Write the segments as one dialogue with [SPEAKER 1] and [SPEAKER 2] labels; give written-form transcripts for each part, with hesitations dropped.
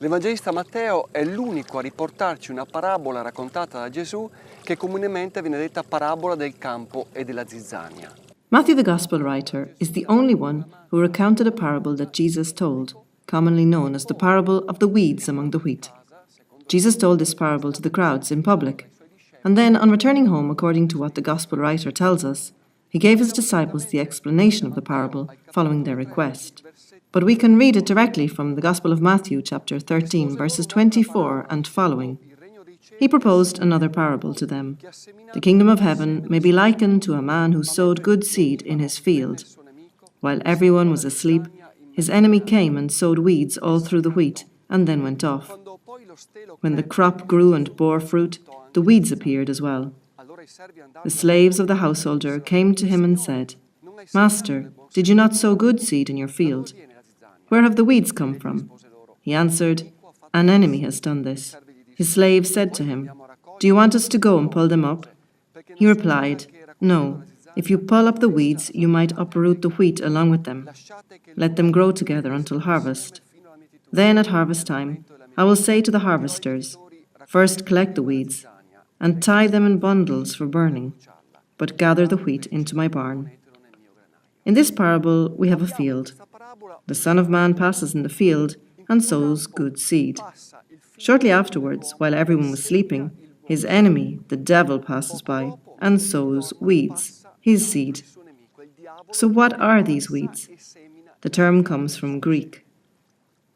[SPEAKER 1] L'Evangelista Matteo è l'unico a riportarci una parabola raccontata da Gesù che comunemente viene detta parabola del campo e della zizzania.
[SPEAKER 2] Matthew, the Gospel writer, is the only one who recounted a parable that Jesus told, commonly known as the parable of the weeds among the wheat. Jesus told this parable to the crowds in public, and then, on returning home, according to what the Gospel writer tells us, he gave his disciples the explanation of the parable following their request. But we can read it directly from the Gospel of Matthew, chapter 13, verses 24 and following. He proposed another parable to them. The kingdom of heaven may be likened to a man who sowed good seed in his field. While everyone was asleep, his enemy came and sowed weeds all through the wheat, and then went off. When the crop grew and bore fruit, the weeds appeared as well. The slaves of the householder came to him and said, "Master, did you not sow good seed in your field? Where have the weeds come from?" He answered, "An enemy has done this." His slaves said to him, "Do you want us to go and pull them up?" He replied, "No. If you pull up the weeds, you might uproot the wheat along with them. Let them grow together until harvest. Then at harvest time, I will say to the harvesters, first collect the weeds, and tie them in bundles for burning, but gather the wheat into my barn." In this parable, we have a field. The Son of Man passes in the field and sows good seed. Shortly afterwards, while everyone was sleeping, his enemy, the devil, passes by and sows weeds, his seed. So what are these weeds? The term comes from Greek.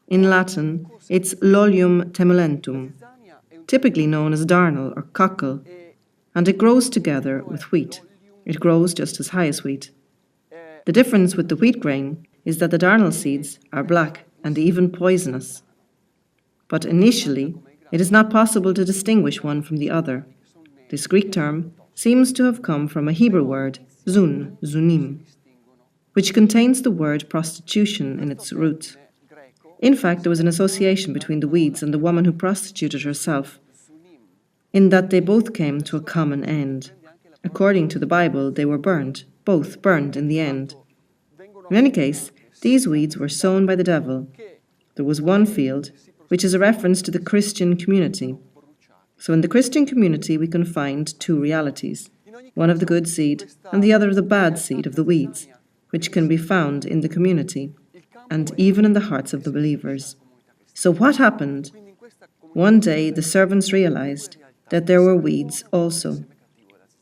[SPEAKER 2] In Latin, it's Lolium temulentum, typically known as darnel or cockle, and it grows together with wheat. It grows just as high as wheat. The difference with the wheat grain is that the darnel seeds are black and even poisonous. But initially, it is not possible to distinguish one from the other. This Greek term seems to have come from a Hebrew word, zunim, which contains the word prostitution in its root. In fact, there was an association between the weeds and the woman who prostituted herself, in that they both came to a common end. According to the Bible, they were both burned in the end. In any case, these weeds were sown by the devil. There was one field, which is a reference to the Christian community. So in the Christian community, we can find two realities, one of the good seed and the other of the bad seed of the weeds, which can be found in the community and even in the hearts of the believers. So what happened? One day the servants realized that there were weeds also.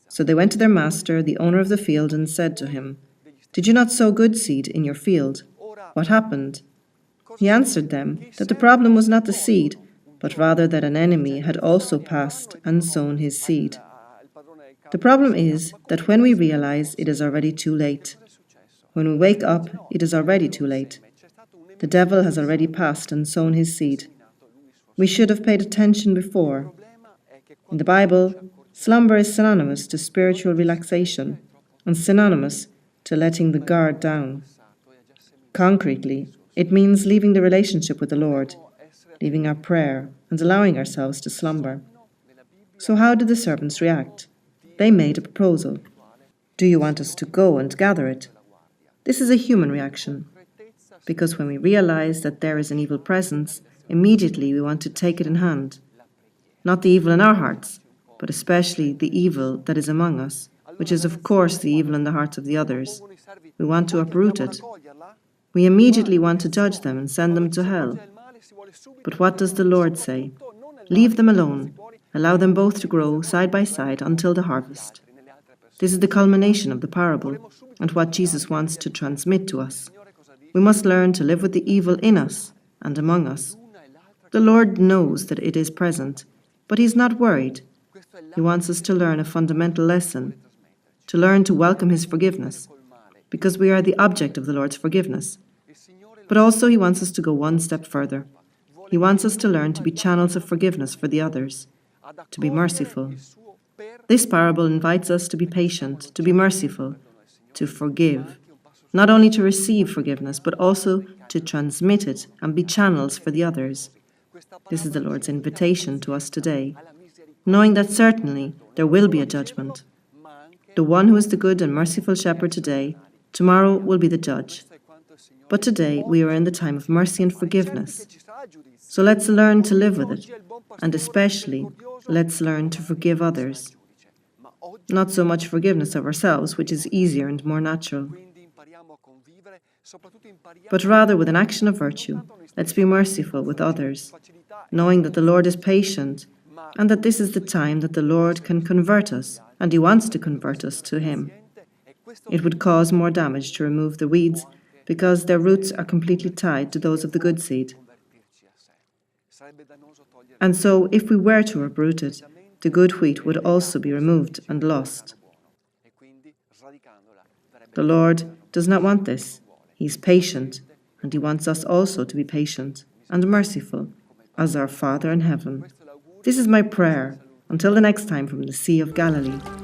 [SPEAKER 2] So they went to their master, the owner of the field, and said to him, "Did you not sow good seed in your field? What happened?" He answered them that the problem was not the seed, but rather that an enemy had also passed and sown his seed. The problem is that when we realize it is already too late. When we wake up, it is already too late. The devil has already passed and sown his seed. We should have paid attention before. In the Bible, slumber is synonymous to spiritual relaxation and synonymous to letting the guard down. Concretely, it means leaving the relationship with the Lord, leaving our prayer, and allowing ourselves to slumber. So how did the servants react? They made a proposal. "Do you want us to go and gather it?" This is a human reaction, because when we realize that there is an evil presence, immediately we want to take it in hand. Not the evil in our hearts, but especially the evil that is among us, which is of course the evil in the hearts of the others. We want to uproot it. We immediately want to judge them and send them to hell. But what does the Lord say? Leave them alone. Allow them both to grow side by side until the harvest. This is the culmination of the parable and what Jesus wants to transmit to us. We must learn to live with the evil in us and among us. The Lord knows that it is present, but He's not worried. He wants us to learn a fundamental lesson, to learn to welcome His forgiveness, because we are the object of the Lord's forgiveness. But also He wants us to go one step further. He wants us to learn to be channels of forgiveness for the others, to be merciful. This parable invites us to be patient, to be merciful, to forgive, not only to receive forgiveness, but also to transmit it and be channels for the others. This is the Lord's invitation to us today, knowing that certainly there will be a judgment. The one who is the good and merciful shepherd today, tomorrow will be the judge. But today we are in the time of mercy and forgiveness. So let's learn to live with it, and especially, let's learn to forgive others. Not so much forgiveness of ourselves, which is easier and more natural, but rather with an action of virtue, let's be merciful with others, knowing that the Lord is patient and that this is the time that the Lord can convert us, and He wants to convert us to Him. It would cause more damage to remove the weeds because their roots are completely tied to those of the good seed. And so, if we were to uproot it, the good wheat would also be removed and lost. The Lord does not want this. He is patient, and He wants us also to be patient and merciful, as our Father in heaven. This is my prayer, until the next time from the Sea of Galilee.